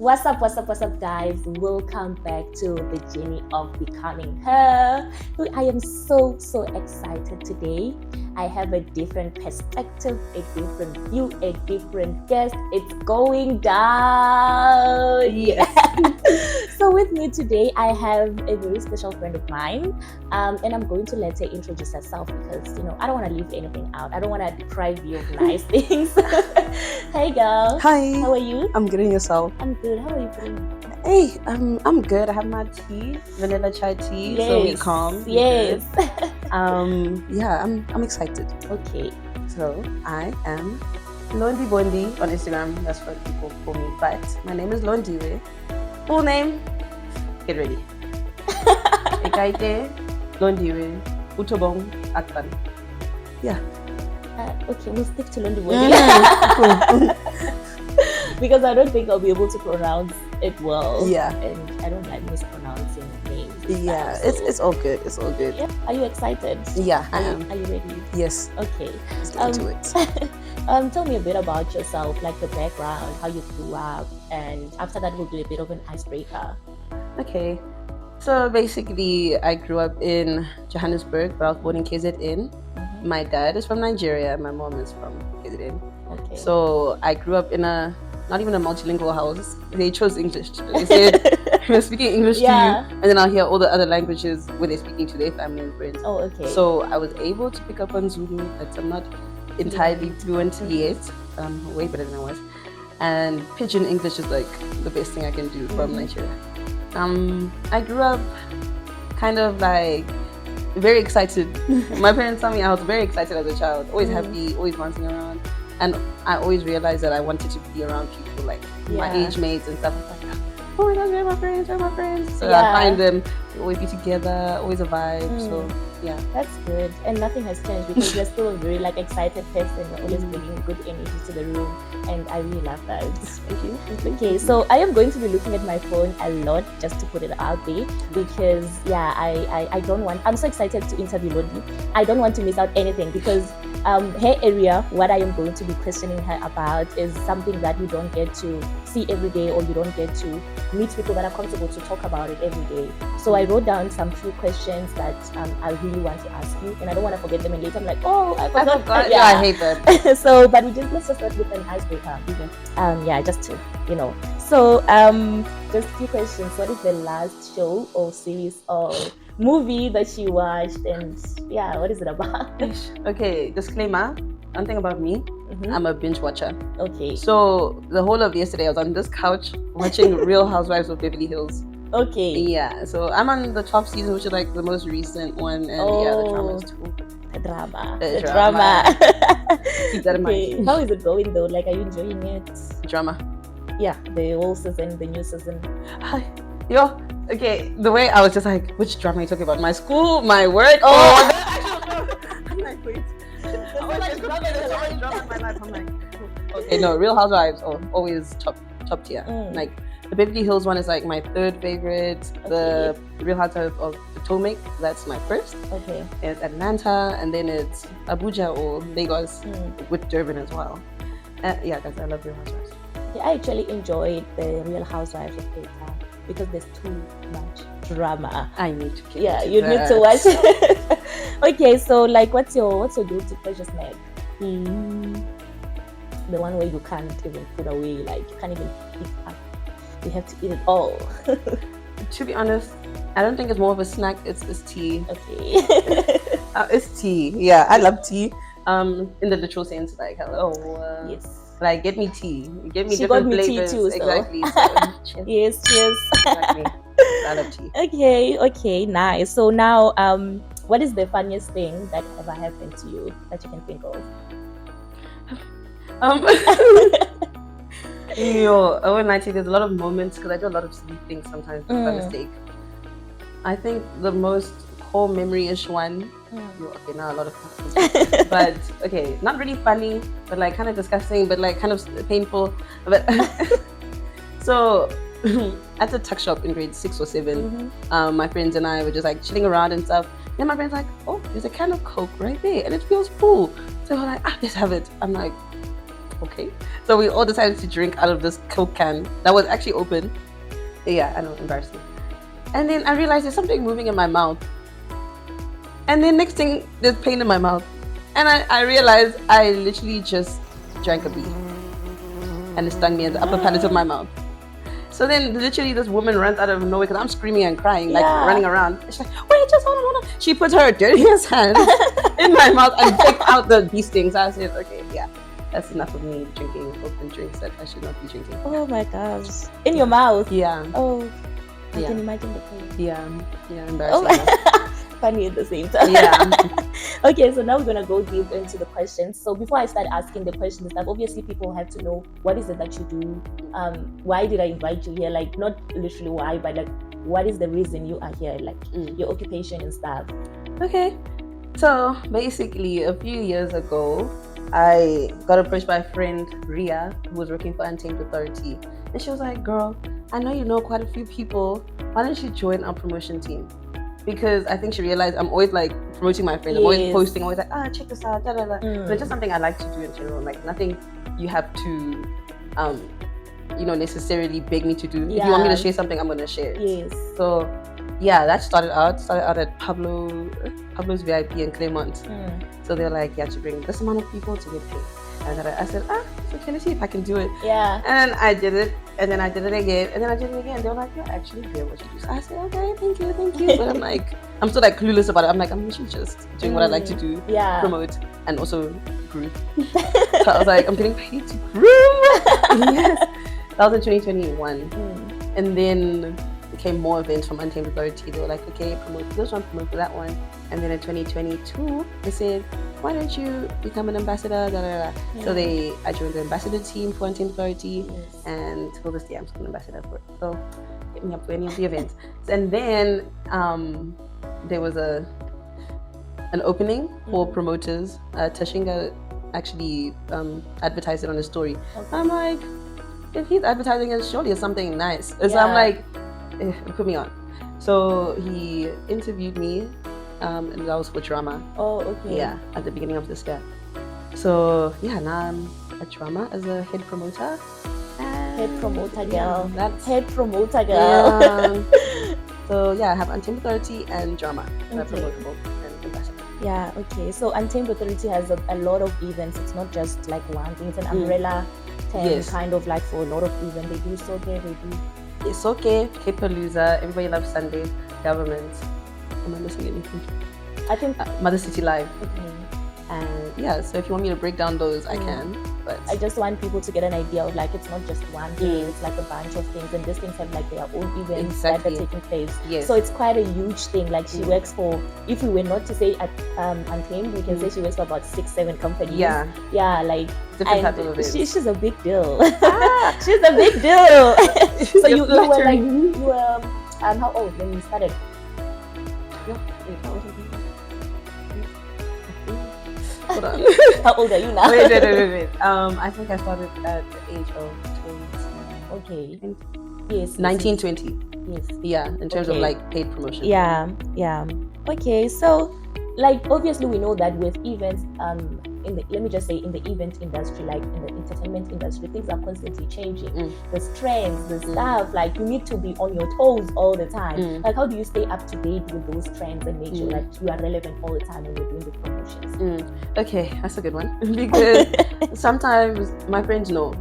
What's up, guys? Welcome back to the journey of becoming her. I am so excited today. I have a different perspective, a different view, a different guest. It's going down. Yes. So with me today, I have a very special friend of mine, and I'm going to let her introduce herself because I don't want to leave anything out. I don't want to deprive you of nice things. Hey, girl. Hi. How are you? I'm good, and yourself? I'm good. How are you feeling? Hey, I'm good. I have my tea, vanilla chai tea, so we're calm. Yes. Yeah, I'm excited. Okay. So I am Londi Bondi on Instagram. That's what people call me. But my name is Londi. Full name. Get ready. Ekaite Londi Utobong Akpan. Yeah. Okay, we'll stick to Londi because I don't think I'll be able to pronounce it well. Yeah. And I don't like mispronouncing names. Yeah, so. it's all good. It's all good. Yeah. Are you excited? Yeah, I am. Are you ready? Yes. Okay. Let's get into it. Tell me a bit about yourself, like the background, how you grew up, and after that we'll do a bit of an icebreaker. Okay. So basically, I grew up in Johannesburg, but I was born in KZN. Mm-hmm. My dad is from Nigeria, and my mom is from KZN. Okay. So I grew up in not even a multilingual house. They chose English. They said, we're speaking English to you, and then I'll hear all the other languages when they're speaking to their family and friends. Oh, okay. So I was able to pick up on Zulu, but I'm not entirely fluent yet. Way better than I was. And Pidgin English is like the best thing I can do from Nigeria. I grew up kind of like very excited. My parents told me I was very excited as a child, always happy, always dancing around. And I always realized that I wanted to be around people like my age mates and stuff. I was like, oh my gosh, where are my friends? So I find them, we always be together, always a vibe. So yeah. That's good. And nothing has changed because you're still a very excited person. You're always bringing good energy to the room. And I really love that. Thank you. Okay, so I am going to be looking at my phone a lot just to put it out there because I don't want, I'm so excited to interview Londi. I don't want to miss out anything because her area, what I am going to be questioning her about is something that you don't get to see every day, or you don't get to meet people that are comfortable to talk about it every day. So I wrote down some few questions that I really want to ask you, and I don't want to forget them, and later I'm like, oh, I forgot. Yeah, I hate that. So, but let's just start with an icebreaker. Okay. Just to, So, just a few questions. What is the last show or series or movie that you watched, and what is it about? Okay, disclaimer, one thing about me, I'm a binge watcher. Okay. So the whole of yesterday I was on this couch watching Real Housewives of Beverly Hills. Okay. Yeah, so I'm on the 12th season, which is like the most recent one, and the drama is too. The drama. Keep that in mind. How is it going though? Like, are you enjoying it? Drama. Yeah, the whole season, the new season. Yo, okay, the way I was just like, which drama are you talking about? My school, my work? I'm like, wait. Drama in my life. I'm like, okay, no, Real Housewives are always top tier. Like, the Beverly Hills one is like my third favorite. Okay. The Real Housewives of Potomac, that's my first. Okay. It's Atlanta, and then it's Abuja or Lagos with Durban as well. Yeah, guys, I love Real Housewives. Yeah, I actually enjoyed the Real Housewives of Cape Town because there's too much drama. I need to get you that. need to watch it. Okay, so like, what's your guilty pleasure snack? The one where you can't even put away, like you can't even pick up. You have to eat it all. To be honest, I don't think it's more of a snack. It's tea. Okay. It's tea. Yeah, I love tea. In the literal sense, like hello. Yes. Like, get me tea. Get me she different got me flavors. Tea too, so. Exactly. So, yes. Exactly. I love tea. Okay, nice. So now, what is the funniest thing that ever happened to you that you can think of? Over 90, there's a lot of moments because I do a lot of silly things sometimes by mistake. I think the most core memory-ish one. Okay, now a lot of questions. But okay, not really funny, but like kind of disgusting, but like kind of painful. But so at the tuck shop in grade 6 or 7, my friends and I were just like chilling around and stuff. Then my friend's like, oh, there's a can of Coke right there and it feels full. So we're like, let's have it. I'm like, okay. So we all decided to drink out of this Coke can that was actually open. Yeah, I know, embarrassing. And then I realized there's something moving in my mouth. And then next thing, there's pain in my mouth. And I realized I literally just drank a bee. And it stung me in the upper palate of my mouth. So then literally this woman runs out of nowhere because I'm screaming and crying, like running around. She's like, wait, just hold on. She puts her dirtiest hand in my mouth and takes out the bee stings. I said, okay, yeah, that's enough of me drinking open drinks that I should not be drinking. Oh my gosh. In your mouth? Yeah. Oh, I can imagine the pain. Yeah, embarrassing. Funny at the same time. Yeah. Okay, so now we're gonna go deep into the questions. So before I start asking the questions, like obviously people have to know what is it that you do. Why did I invite you here? Like not literally why, but like what is the reason you are here? Like your occupation and stuff. Okay. So basically, a few years ago, I got approached by a friend, Ria, who was working for Untamed Authority, and she was like, "Girl, I know you know quite a few people. Why don't you join our promotion team?" Because I think she realized I'm always like promoting my friend. I'm always posting, always like, check this out, da da da. But it's just something I like to do in general. Like nothing you have to, necessarily beg me to do. If you want me to share something, I'm gonna share it. Yes. So, yeah, that started out at Pablo's VIP in Claremont. So they were like, you have to bring this amount of people to get paid. And then I said, so can I see if I can do it? Yeah. And I did it. And then I did it again. And then I did it again. They were like, you're actually good at what you do. So I said, okay, thank you. But I'm like, I'm still like clueless about it. I'm like, I'm literally just doing what I like to do. Yeah. Promote and also groom. So I was like, I'm getting paid to groom. Yes. That was in 2021. And then came more events from Untamed Authority. They were like, okay, promote for this one, promote for that one. And then in 2022, they said, why don't you become an ambassador? Da, da, da. So I joined the ambassador team for Untamed Authority, and till this day, I'm still an ambassador for it. So hit me up for any of the events. And then there was an opening for promoters. Tashinga actually advertised it on his story. Okay. I'm like, if he's advertising it, surely it's something nice. So I'm like, put me on. So he interviewed me, and that was for drama. Oh, okay. Yeah, at the beginning of this year. So yeah, now I'm at drama as a head promoter. Head promoter girl. Yeah, that's head promoter girl. Yeah. So yeah, I have Untamed Authority and drama. I promote both and ambassador. Yeah. Okay. So Untamed Authority has a lot of events. It's not just like one thing. It's an umbrella term, kind of like for a lot of events. They do so good. They do. It's okay. K-Palooza. Everybody loves Sunday. Government. Am I missing anything? I think Mother City Live. Okay. And yeah, so if you want me to break down those, I can. But I just want people to get an idea of like it's not just one thing, it's like a bunch of things, and these things have like their own events that are taking place. Yes. So it's quite a huge thing. Like she works for, if we were not to say at Untamed, we can say she works for about 6-7 companies. Yeah. Yeah, like different type of events. She's a big deal. She's a big deal. So you were like you were how old when you started? Hold on. How old are you now? Wait. I think I started at the age of 20. Okay. Yes. 19, 20. Yes. Yeah, in terms of like paid promotion. Yeah. Okay, so like obviously we know that with events, in the event industry, like in the entertainment industry, things are constantly changing. There's trends, there's stuff, like you need to be on your toes all the time. Like how do you stay up to date with those trends and make sure like you are relevant all the time when you're doing the promotions? Okay, that's a good one. Because sometimes my friends know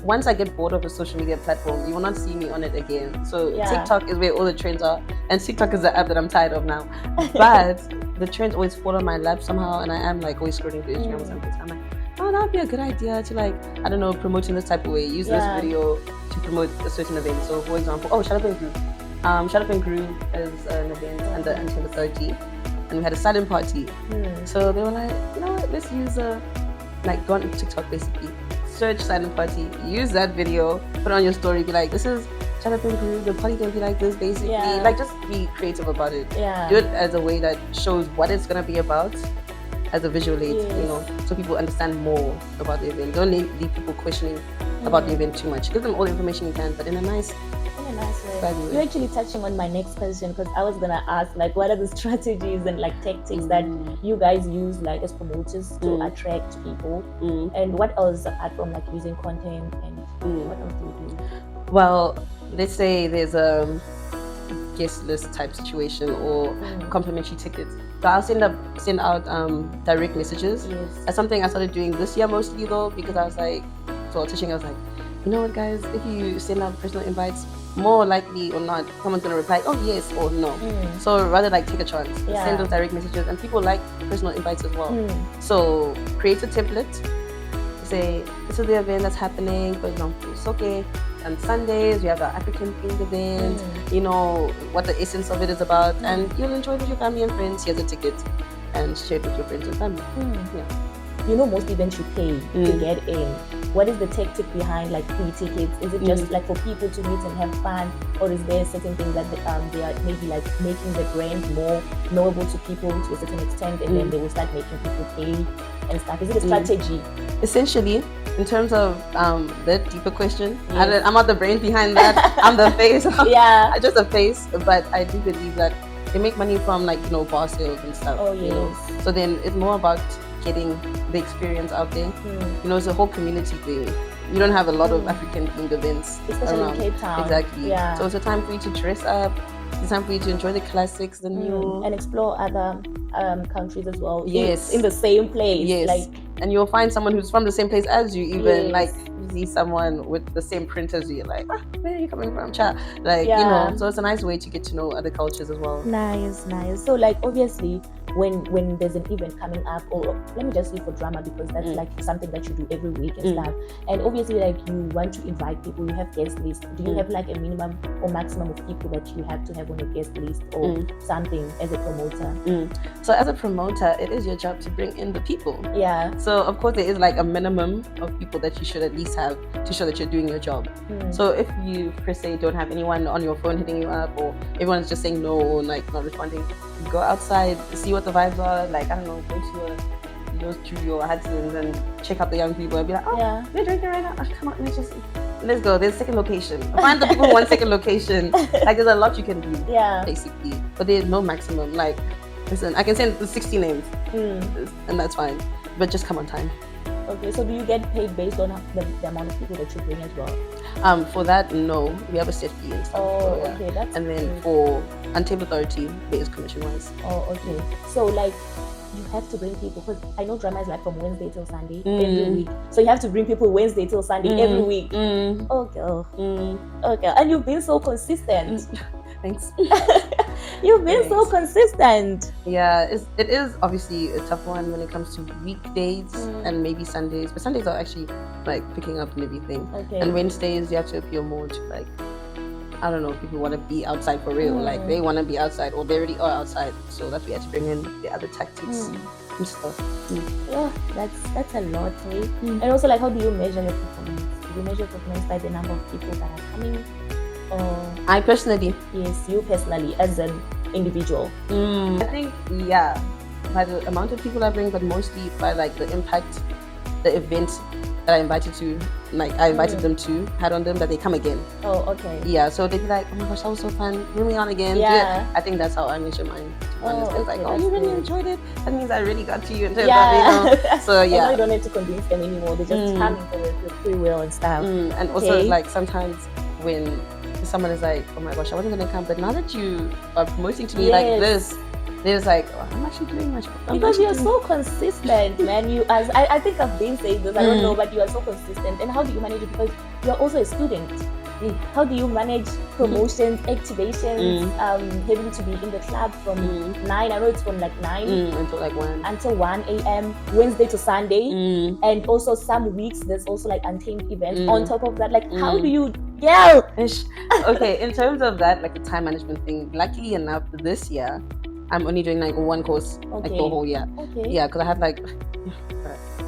once I get bored of a social media platform, you will not see me on it again. So TikTok is where all the trends are, and TikTok is the app that I'm tired of now. But the trends always fall on my lap somehow, and I am like always scrolling through Instagram or something. So I'm like, oh, that would be a good idea to like, I don't know, promoting this type of way. Use this video to promote a certain event. So for example, Shut Up and Groove. Shut Up and Groove is an event under Untamed Authority, and we had a silent party. So they were like, you know what, let's use go on TikTok basically. Search silent party, use that video, put it on your story, be like, this is Shut Up and Groove, the party gonna be like this basically. Like just be creative about it. Do it as a way that shows what it's gonna be about as a visual aid, you know, so people understand more about the event. Don't leave people questioning about the event too much. Give them all the information you can, but in a nice Nice way. By the way. You're actually touching on my next question, because I was gonna ask, like, what are the strategies and like tactics that you guys use, like, as promoters to attract people, and what else apart from like using content, and what else do you do? Well, let's say there's a guest list type situation or complimentary tickets. So I'll send out direct messages. Yes. That's something I started doing this year mostly though, because I was like, so teaching, I was like, you know what, guys, if you send out personal invites, more likely or not, someone's gonna reply, oh yes or no. So rather like take a chance, send those direct messages, and people like personal invites as well. So create a template. Say this is the event that's happening. For example, it's okay. On Sundays we have our African themed event. You know what the essence of it is about, and you'll enjoy it with your family and friends. Here's a ticket, and share it with your friends and family. Yeah. You know, most events you pay to get in. What is the tactic behind like free tickets? Is it just like for people to meet and have fun, or is there certain things that they are maybe like making the brand more knowable to people to a certain extent, and then they will start making people pay and stuff? Is it a strategy? Essentially, in terms of the deeper question, I'm not the brain behind that. I'm the face. I'm just a face, but I do believe that they make money from like, you know, bar sales and stuff. Oh yes. You know? So then it's more about getting the experience out there. You know, it's a whole community thing. You don't have a lot of African themed events, especially around. in Cape Town. Exactly. Yeah. So it's a time for you to dress up. It's time for you to enjoy the classics, the new, and explore other countries as well. Yes. In the same place. Yes. Like, and you'll find someone who's from the same place as you. Even like you see someone with the same print as you, you're like, where are you coming from, chat? Like, you know. So it's a nice way to get to know other cultures as well. Nice. So like obviously, when there's an event coming up, or let me just say for drama, because that's like something that you do every week and stuff, and obviously like you want to invite people, you have guest list. Do you have like a minimum or maximum of people that you have to have on your guest list, or something as a promoter? So as a promoter, it is your job to bring in the people. So of course there is like a minimum of people that you should at least have to show that you're doing your job. So if you per se don't have anyone on your phone hitting you up, or everyone's just saying no or like not responding, go outside, see what the vibes are. Like, I don't know, go to your Hudson's and check out the young people and be like, they're drinking right now. Come on, let's go. There's a second location. Find the people who want second location. Like, there's a lot you can do. Basically, but there's no maximum. Like, listen, I can send 60 names, and that's fine. But just come on time. Okay, so do you get paid based on the amount of people that you bring as well? For that, no. We have a set fee and stuff. Okay, that's and then for Untable Authority, there is commission-wise. Okay. So like, you have to bring people, because I know drama is like from Wednesday till Sunday every week. So you have to bring people Wednesday till Sunday every week. Okay. And you've been so consistent. Thanks. You've been so consistent. Yeah, it is obviously a tough one when it comes to weekdays and maybe Sundays. But Sundays are actually like picking up and everything. And Wednesdays you have to appeal more to like, I don't know, people want to be outside for real. Like they want to be outside, or they already are outside. So that's why we have to bring in the other tactics and stuff. Yeah, that's a lot, right? And also, like, how do you measure your performance? Do you measure performance by the number of people that are coming? I personally, yes, you personally as an individual. I think by the amount of people I bring, but mostly by like the impact the event that I invited them to had on them, that they come again. So they'd be like, oh my gosh, that was so fun, bring me on again. I think that's how I measure mine. It's like, you really enjoyed it, that means I really got to you in terms of, so and now you don't have to convince them anymore, they just come in with free will and stuff. And also like sometimes when someone is like, oh my gosh, I wasn't gonna come, but now that you are promoting to me like this, there's like, I'm actually doing much. Because you're so consistent, man. I think I've been saying this, I don't know, but you are so consistent. And how do you manage it? Because you're also a student. How do you manage promotions, activations, having to be in the club from 9, I know it's from like 9 until 1 a.m, Wednesday to Sunday, and also some weeks there's also like untamed events on top of that. Like, how do you Okay, in terms of that, like the time management thing, luckily enough this year I'm only doing like one course like the whole year. Because I had like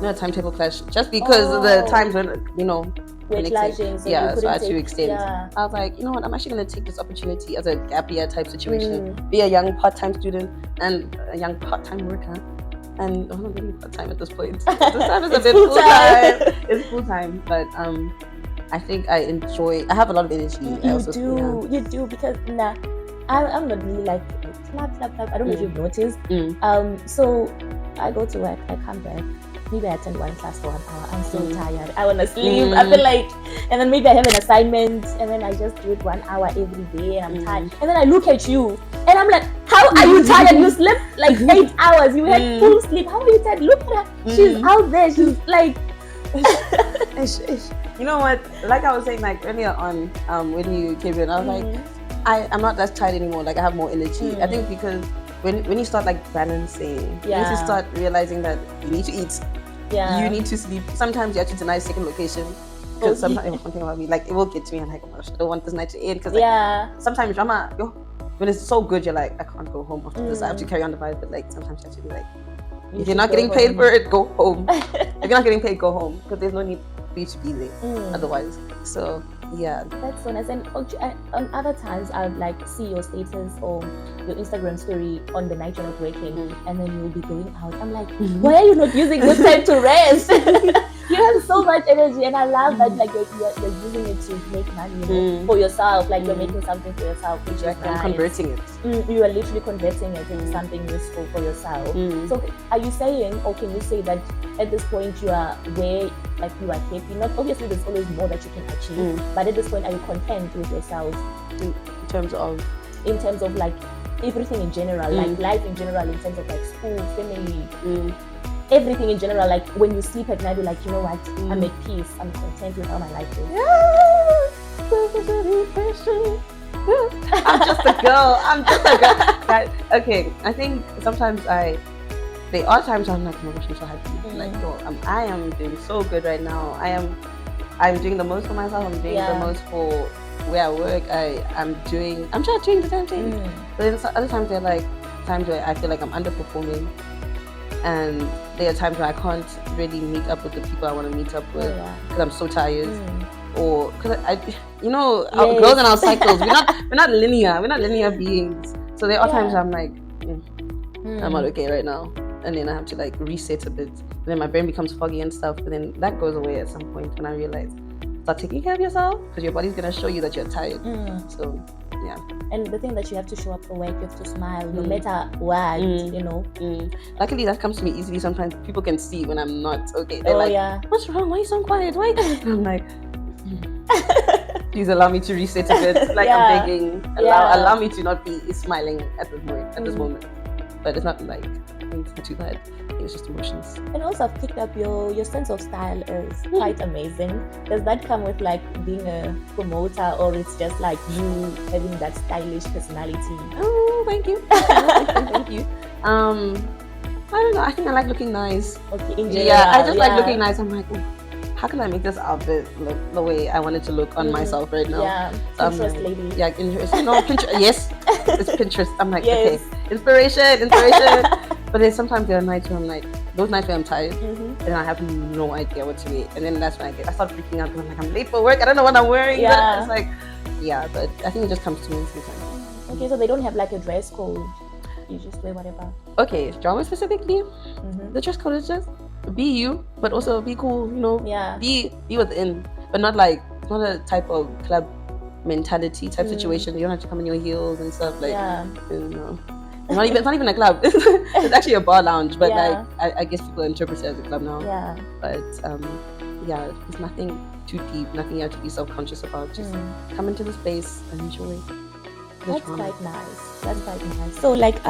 a timetable clash, just because the times when, you know, clashing, so I had to extend. I was like, you know what, I'm actually going to take this opportunity as a gap year type situation, be a young part-time student and a young part-time worker. And I'm not really part-time at this point. This time is a bit full-time. It's full-time, but I think I have a lot of energy. You do, because I'm not really like clap. I don't know if you've noticed. So I go to work, I come back, maybe I attend one class for 1 hour. I'm so tired. I want to sleep. I feel like, and then maybe I have an assignment, and then I just do it 1 hour every day, and I'm tired. And then I look at you, and I'm like, how are you tired? You slept like 8 hours. You had full sleep. How are you tired? Look at her. She's out there. She's like. You know what? Like I was saying, like earlier on, when you came in, I was like, I'm not that tired anymore. Like I have more energy. I think because when you start like balancing, you need to start realizing that you need to eat. You need to sleep. Sometimes you have to deny second location. Because sometimes one thing about me, like it will get to me, and like, oh gosh, I don't want this night to end. Because like sometimes drama, when it's so good, you're like, I can't go home after this. I have to carry on the vibe. But like sometimes you have to be like, if you're not getting paid for it, go home. If you're not getting paid, go home, because there's no need for you to be there otherwise. So yeah, that's so nice. And on other times I would like see your status or your Instagram story on the night you're not working, and then you'll be going out. I'm like, why are you not using this time to rest? You have so much energy, and I love that like you're using it to make money for yourself. Like you're making something for yourself, which is nice. Converting it. You are literally converting it into something useful for yourself. So are you saying, or can you say that at this point you are where like you are happy? Not obviously there's always more that you can achieve, but at this point are you content with yourself in terms of like everything in general, like life in general, in terms of like school, family, everything in general? Like when you sleep at night, you're like, you know what, I'm at peace, I'm content with how my life is. I'm just a girl. Okay, I think sometimes there are times I'm like, oh my gosh, I'm so happy. Like, I am doing so good right now. I'm doing the most for myself. I'm doing the most for where I work. I'm just doing the same thing. But then other times there are like times where I feel like I'm underperforming, and there are times where I can't really meet up with the people I want to meet up with because I'm so tired. Or because our girls and our cycles, we're not linear. We're not linear beings. So there are times I'm like, I'm not okay right now, and then I have to like reset a bit. And then my brain becomes foggy and stuff. But then that goes away at some point when I realize, start taking care of yourself, because your body's gonna show you that you're tired. So yeah. And the thing that you have to show up for work, you have to smile no matter what, you know. Luckily that comes to me easily. Sometimes people can see when I'm not okay. They're like, what's wrong? Why are you so quiet? Why? And I'm like, please allow me to reset a bit. Like I'm begging. Allow me to not be smiling at this moment. But it's not like anything too bad. It's just emotions. And also I've picked up your sense of style is quite amazing. Does that come with like being a promoter, or it's just like you having that stylish personality? Oh, thank you. Thank you. I don't know. I think I like looking nice. Okay, in general. Yeah, I just like looking nice. I'm like, how can I make this outfit look the way I want it to look on myself right now? Yeah, so Pinterest like, lady. Yeah, Pinterest. No, Pinterest. Yes, it's Pinterest. I'm like, okay, inspiration. But then sometimes there are nights where I'm like, those nights where I'm tired, and I have no idea what to wear. And then that's when I start freaking out, because I'm like, I'm late for work. I don't know what I'm wearing. Yeah. But it's like, but I think it just comes to me sometimes. Okay, so they don't have like a dress code. You just wear whatever. Okay, drama specifically, the dress code is just be you, but also be cool, you know. Yeah. Be within, but not like, it's not a type of club mentality type situation. You don't have to come in your heels and stuff, like, you know. It's not even a club. It's actually a bar lounge, but like I guess people interpret it as a club now. Yeah. But there's nothing too deep, nothing you have to be self-conscious about. Just come into the space and enjoy. That's quite nice. So like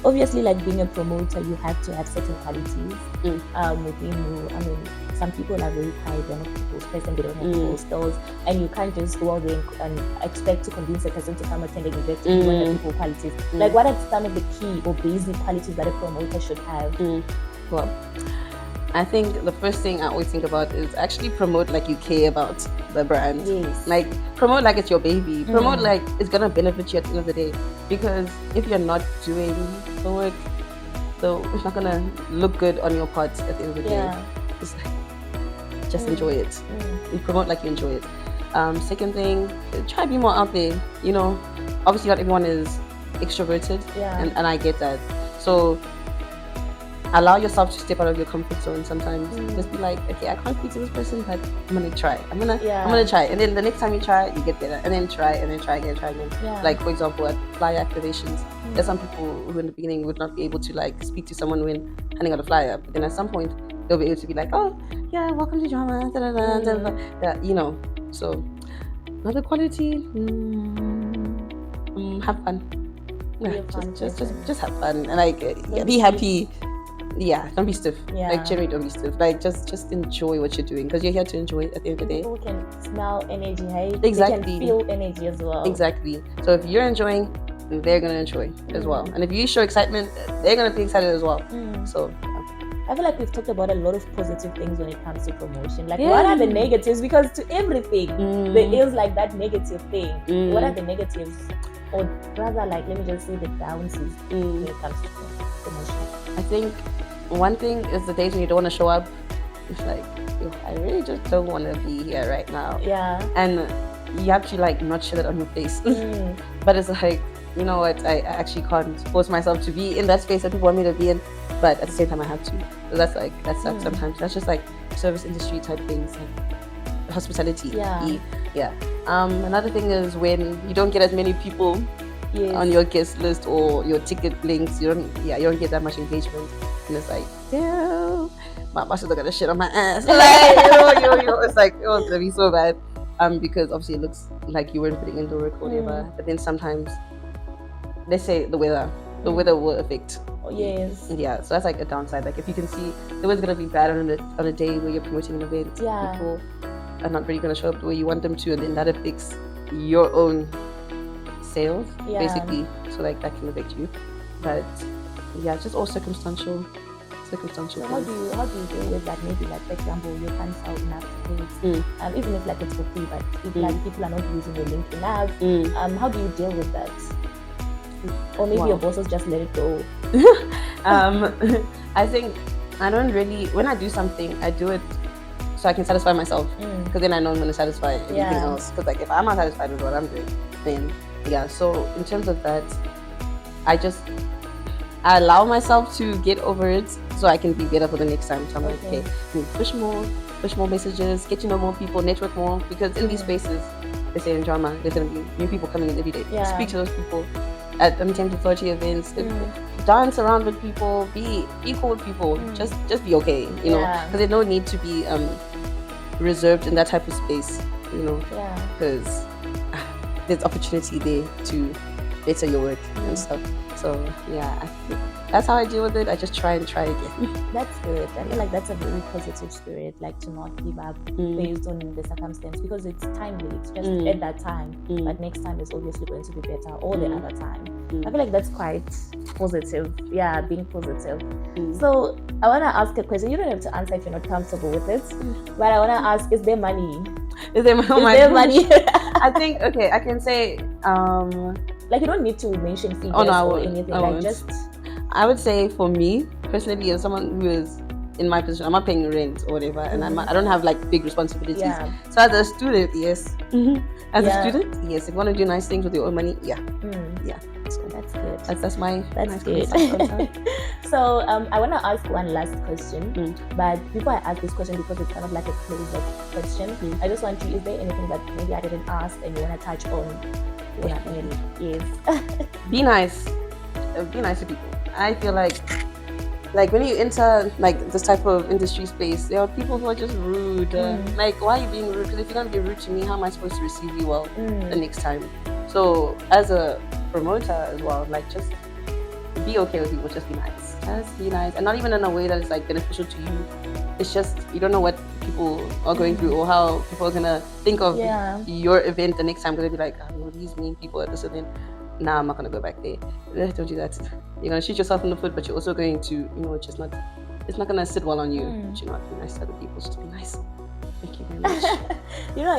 obviously, like being a promoter, you have to have certain qualities within you. I mean, some people are very quiet, they're not people's person, they don't have people's stores, and you can't just go out there and expect to convince a person to come attend an event if you don't have people qualities. Like, what are some of the key or basic qualities that a promoter should have? Well, I think the first thing I always think about is actually promote like you care about the brand. Yes. Like promote like it's your baby. Promote like it's gonna benefit you at the end of the day. Because if you're not doing the work, so it's not gonna look good on your part at the end of the day. It's like, just enjoy it. You promote like you enjoy it. Second thing, try to be more out there. You know, obviously not everyone is extroverted, and I get that. So allow yourself to step out of your comfort zone sometimes. Just be like, okay, I can't speak to this person, but I'm gonna try. I'm gonna try. And then the next time you try, you get better. And then try again. Yeah. Like, for example, at flyer activations, there's some people who in the beginning would not be able to like speak to someone when handing out a flyer. But then at some point they'll be able to be like, oh yeah, welcome to drama, you know. So another quality, have fun. Yeah, just have fun and like be happy. Yeah, don't be stiff. Yeah. Like, generally don't be stiff. Like, just enjoy what you're doing, because you're here to enjoy it at the end of the day. People can smell energy, hey? Exactly. They can feel energy as well. Exactly. So if you're enjoying, they're gonna enjoy as well. And if you show excitement, they're gonna be excited as well. So I feel like we've talked about a lot of positive things when it comes to promotion. Like, what are the negatives? Because to everything, there is like that negative thing. What are the negatives? Or rather, like, let me just say the downsides when it comes to promotion. I think one thing is the days when you don't want to show up. It's like, I really just don't want to be here right now. Yeah. And you have to like not show it on your face. But it's like, you know what, I actually can't force myself to be in that space that people want me to be in, but at the same time I have to. So that sucks sometimes. That's just like service industry type things, like hospitality. Yeah. Another thing is when you don't get as many people on your guest list or your ticket links, you don't get that much engagement, and it's like, damn, my boss is gonna shit on my ass. Like, it's like, oh, it's gonna be so bad. Because obviously it looks like you weren't putting in the work or whatever. But then sometimes, let's say the weather will affect. Yes. Yeah, so that's like a downside. Like, if you can see the weather's gonna be bad on a day where you're promoting an event, people are not really gonna show up the way you want them to, and then that affects your own sales, basically. So like that can affect you. But yeah, it's just all circumstantial. So how do you deal with that? Maybe like, for example, you can't sell enough tickets, even if like it's for free, but if like people are not using your link enough, how do you deal with that? Or maybe your bosses just let it go. I think I don't really, when I do something, I do it so I can satisfy myself, because then I know I'm going to satisfy everything else. Because like, if I'm not satisfied with what I'm doing, then so in terms of that, I allow myself to get over it so I can be better for the next time. So I'm like, okay, push more messages, get to know more people, network more, because in these spaces, they say in drama, there's going to be new people coming in every day. Speak to those people at 10 to 30 events, dance around with people, be cool with people, just be okay, you know, because there's no need to be reserved in that type of space, you know, because there's opportunity there to better your work and stuff. So yeah, I think that's how I deal with it. I just try again. That's good. I feel like that's a very positive spirit, like to not give up based on the circumstance, because it's timely. It's just at that time, but next time is obviously going to be better all the other time. I feel like that's quite positive. Yeah, being positive. So I want to ask a question. You don't have to answer if you're not comfortable with it, but I want to ask: is there money? Is there money? I think, okay, I can say, like, you don't need to mention figures or anything. I would say, for me personally, as someone who is in my position, I'm not paying rent or whatever, and I don't have like big responsibilities. So as a student, yes. As a student, yes. If you want to do nice things with your own money, yeah. So that's good. That's nice good. So I want to ask one last question, but before I ask this question, because it's kind of like a closed question, I just want you, is there anything that maybe I didn't ask and you want to touch on? Yes. Be nice to people. I feel like when you enter like this type of industry space, there are people who are just rude. Like, why are you being rude? Because if you're gonna be rude to me, how am I supposed to receive you well the next time? So as a promoter as well, like, just be okay with people. Just be nice, and not even in a way that is like beneficial to you. It's just, you don't know what people are going through or how people are gonna think of your event the next time, because they'll be like, oh, these mean people at this event. Nah, I'm not gonna go back there. Don't do that. You're gonna shoot yourself in the foot, but you're also going to, it's not gonna sit well on you. But you're not be nice to other people. Just be nice. Thank you very much.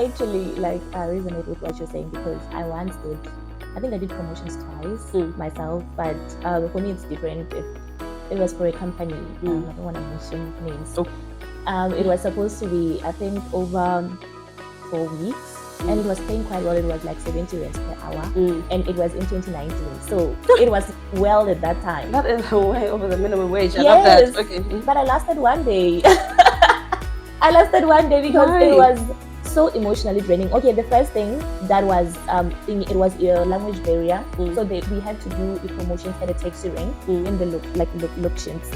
Actually, like, I resonate with what you're saying, because I think I did promotions twice myself, but for me it's different. It was for a company. I don't want to mention names. It was supposed to be, I think, over 4 weeks. and it was paying quite well. It was like 70 rands per hour, and it was in 2019, so it was well at that time. That is way over the minimum wage. I Yes, love that. Okay. but I lasted one day. I lasted one day because Why? it was so emotionally draining. Okay, the first thing that was it was a language barrier, so we had to do the promotions at a taxi rank in the locations,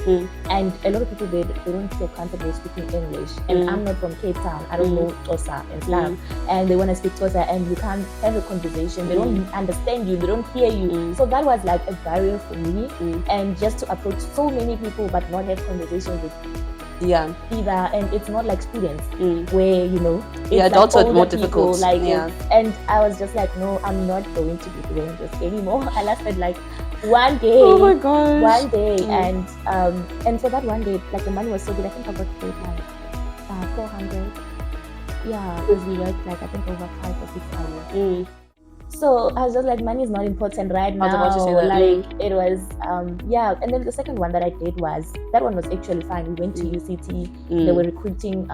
and a lot of people they don't feel comfortable speaking English, and I'm not from Cape Town, I don't know Xhosa and stuff, and they want to speak Xhosa, and you can't have a conversation, they don't understand you, they don't hear you, so that was like a barrier for me, and just to approach so many people but not have conversations with either, and it's not like students where it's like adults are more older difficult, people, and I was just like, no, I'm not going to be doing this anymore. I lasted like one day. Oh my gosh. One day, and for that one day, like the money was so good. I think I got paid like 400. Yeah, because we worked like I think over 5 or 6 hours. So I was just like, money is not important right now. I was about to say that. Like it was, and then the second one that I did was, that one was actually fine. We went to UCT. They were recruiting,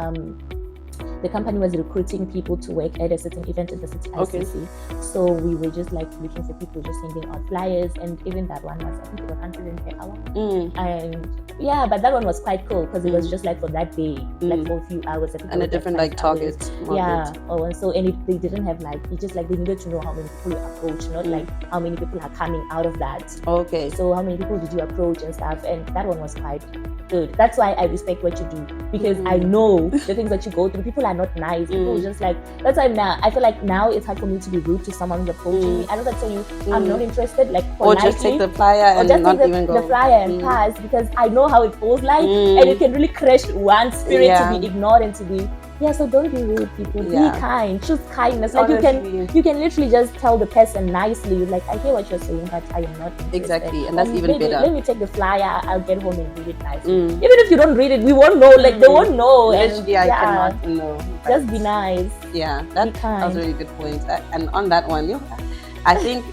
the company was recruiting people to work at a certain event in the city ICC. So we were just like looking for people, just sending out flyers, and even that one was, I think it was 100 per hour. And yeah, but that one was quite cool because it was just like for that day, like for a few hours. I think and a different like target. Yeah. And so they didn't have like, it's just like they needed to know how many people you approach, not like how many people are coming out of that. Okay. So how many people did you approach and stuff, and that one was quite good. That's why I respect what you do, because I know the things that you go through. People are not nice. People just like, that's why now I feel like now it's hard for me to be rude to someone who's approaching me. I know that, so I'm not interested, like politely, or just take the flyer and not even go. The flyer and pass, because I know how it feels like, and it can really crash one's spirit to be ignored and to be. Yeah, so don't be rude, people. Be kind. Choose kindness. Like you can literally just tell the person nicely, like, I hear what you're saying, but I am not interested. Exactly, and that's even better. Let me take the flyer. I'll get home and read it nicely. Even if you don't read it, we won't know. Like they won't know. Literally, I cannot know. Just be nice. Yeah, that was a really good point. And on that one, I think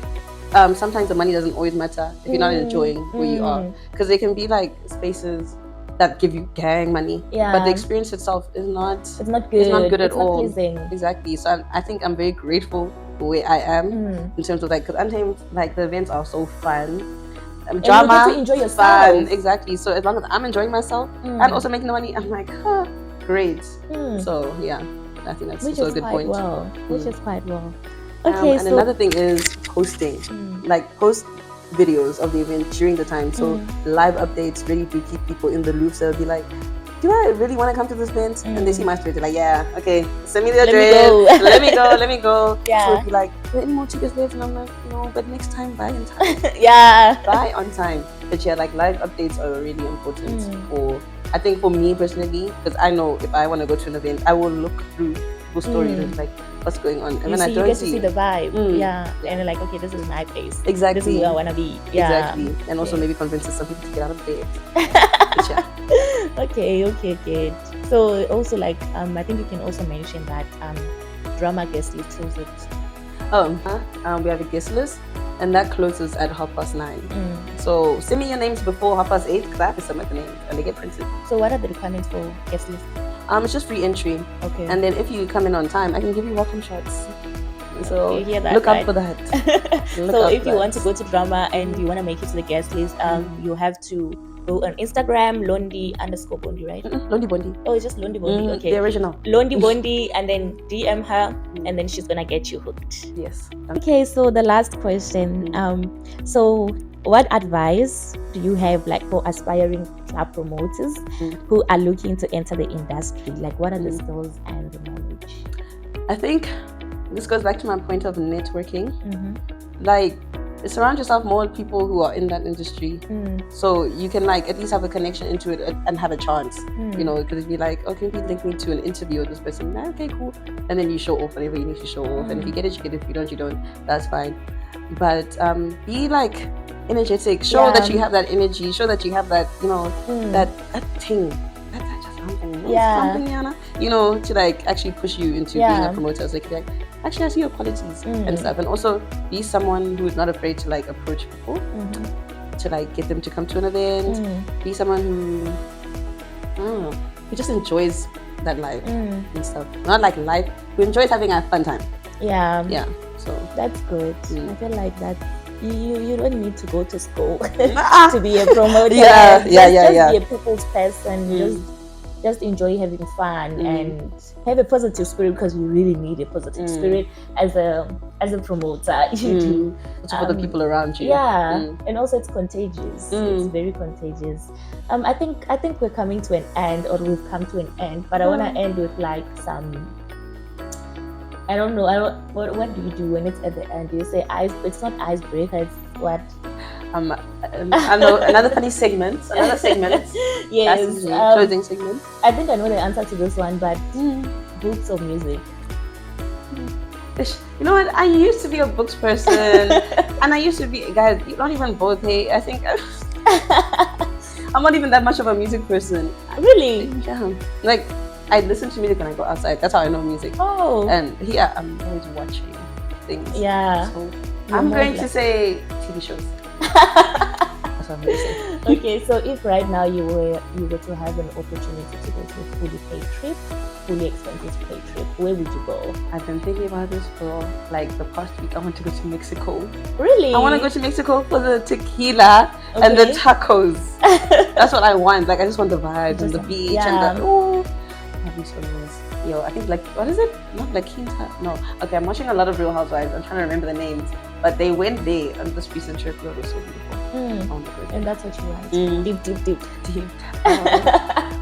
sometimes the money doesn't always matter if you're not enjoying where you are, because there can be like spaces that give you gang money, but the experience itself is not. It's not good. It's not good at all. Pleasing. Exactly. So I think I'm very grateful for where I am in terms of like, because sometimes like the events are so fun. Drama, and you get to enjoy yourself. Fun. Exactly. So as long as I'm enjoying myself and also making the money, I'm like, great. So yeah, I think that's also a good point. Which is quite well. Okay. And another thing is posting, like post videos of the event during the time, so live updates really do keep people in the loop. So they'll be like, do I really want to come to this event? And they see my story, they're like, yeah, okay, send me the address, let me go. Yeah. So it'll be like, are there any more tickets left? And I'm like, no, but next time buy on time. Buy on time. But yeah, like live updates are really important for, I think for me personally, because I know if I want to go to an event, I will look through people's stories and like, what's going on, and when I don't you get to see the vibe, and you're like, okay, this is my place. Exactly. This is where I want to be. Exactly. And also maybe convinces some people to get out of bed. Okay, good. So also like, I think you can also mention that drama guest list closes. We have a guest list, and that closes at 9:30. So send me your names before 8:30, because I have to submit the names and they get printed. So what are the requirements for guest list? It's just free entry. Okay. And then if you come in on time, I can give you welcome shots. So you hear that, look out for that. So if you want to go to drama and you want to make it to the guest list, you have to go on Instagram, Londi_Bondi, right? Londi Bondi. Oh, it's just Londi Bondi. Okay. The original. Londi Bondi, and then DM her, and then she's gonna get you hooked. Yes. Okay, so the last question. So what advice do you have like for aspiring club promoters who are looking to enter the industry? Like, what are the skills and the knowledge? I think this goes back to my point of networking. Like, surround yourself more with people who are in that industry, so you can like at least have a connection into it and have a chance. You know, because if you're like, okay, please link me to an interview with this person, okay, cool, and then you show off whatever you need to show off, and if you get it, you get it. If you don't, you don't. That's fine. But be like energetic. Show that you have that energy. Show that you have that, you know, that thing. That's just something. Something, Yana. You know, to like actually push you into being a promoter. So like, actually, I see your qualities and stuff. And also be someone who is not afraid to like approach people, to like get them to come to an event. Be someone who, I don't know, who just enjoys that life and stuff. Not like life, who enjoys having a fun time. Yeah. Yeah, so That's good. Mm. I feel like that you don't need to go to school Ah! to be a promoter. Yeah, Just yeah. be a people's person. Just enjoy having fun and have a positive spirit, because you really need a positive spirit as a promoter. You do. Also for the people around you. Yeah, and also it's contagious. It's very contagious. I think we're coming to an end, or we've come to an end. But I want to end with like some. I don't know. What do you do when it's at the end? Do you say ice? It's not icebreaker. It's what? I know another funny segment. Another segment. Yes. Closing segment. I think I know the answer to this one, but books or music? You know what? I used to be a books person, and I used to be, guys. Not even both. Hey, I think I'm not even that much of a music person. Really? Yeah. Like, I listen to music when I go outside. That's how I know music. Oh. And here I'm always watching things. Yeah. So I'm going to say TV shows. That's what I'm going to say. Okay, so if right now you were to have an opportunity to go to a fully paid trip, fully expenses paid trip, where would you go? I've been thinking about this for like the past week. I want to go to Mexico. Really? I want to go to Mexico for the tequila and the tacos. That's what I want. Like, I just want the vibes and the beach and the that'd be so nice. Yo, I think, like, what is it? Not La Quinta. No. Okay, I'm watching a lot of Real Housewives. I'm trying to remember the names, but they went there on this recent trip. It was so beautiful. Oh my God. And that's what you want. Deep.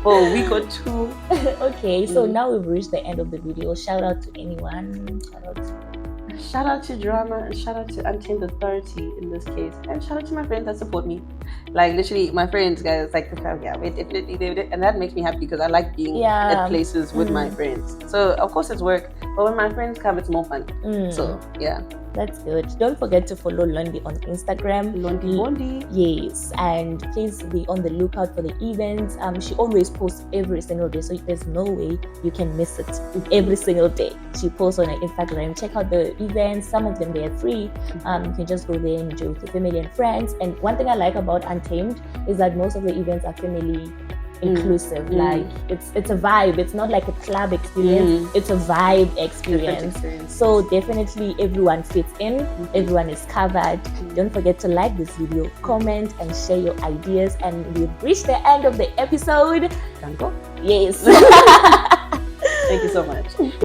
Oh, we got two. Okay, so now we've reached the end of the video. Shout out to anyone. Shout out to Drama, and shout out to Untamed Authority in this case, and shout out to my friends that support me. Like, literally, my friends, guys, like, yeah, we definitely, and that makes me happy because I like being at places with my friends. So of course it's work, but when my friends come, it's more fun. So yeah. That's good. Don't forget to follow Londi on Instagram. Londi. Yes, and please be on the lookout for the events. She always posts every single day, so there's no way you can miss it. Every single day she posts on her Instagram. Check out the events. Some of them, they are free. You can just go there and enjoy with your family and friends. And one thing I like about Untamed is that most of the events are family inclusive. Like, it's a vibe. It's not like a club experience. It's a vibe experience. So definitely everyone fits in. Everyone is covered. Don't forget to like this video, comment, and share your ideas. And we've reached the end of the episode. Can go? Yes. Thank you so much.